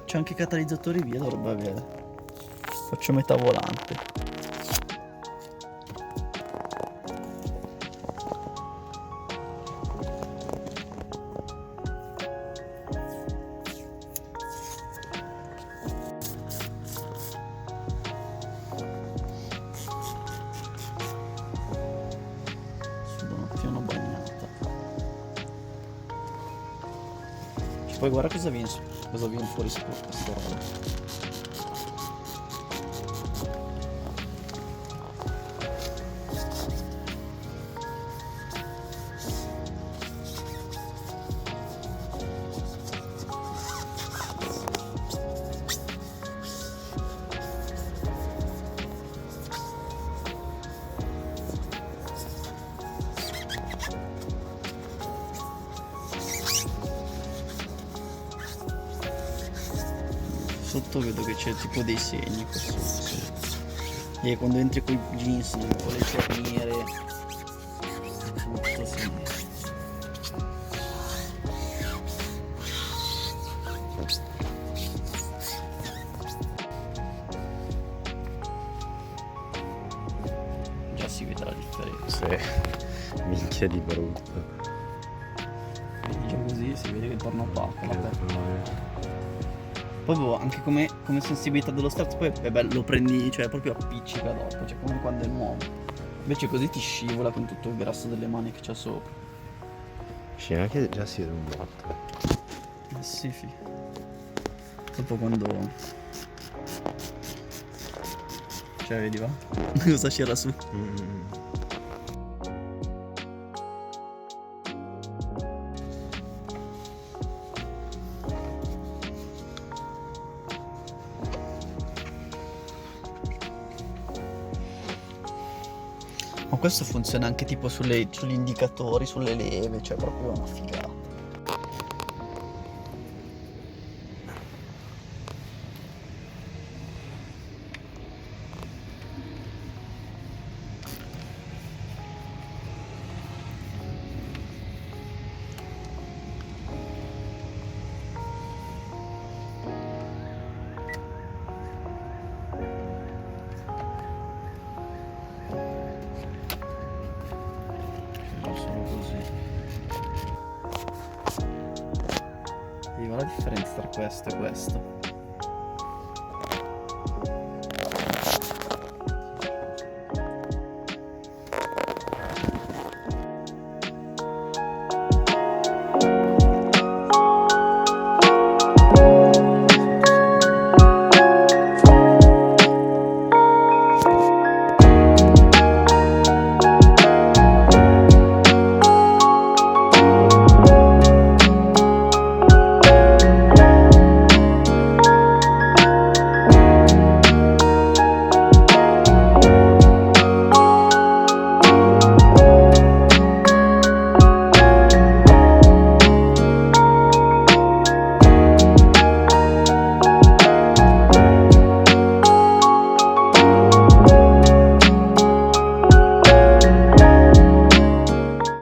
c'è anche catalizzatori via, dovrebbe avere. Faccio metà volante. Una bagnata. Poi guarda cosa viene fuori su questo roba. Sotto vedo che c'è tipo dei segni qua sotto. E quando entri con i jeans, con le cerniere, tutto sì. Già si vede la differenza. Sì, minchia di brutto. Già così si vede che torna opaco. Proprio anche come sensibilità dello start, poi è bello, lo prendi, cioè proprio appiccica dopo, cioè come quando è nuovo. Invece così ti scivola con tutto il grasso delle mani che c'ha sopra. Sì, anche già si vede un botto. Sì, dopo quando... Cioè vedi va? Cosa c'era su? Ma questo funziona anche tipo sugli indicatori, sulle leve, cioè proprio una figata. Solo così. Vedi la differenza tra questo e questo.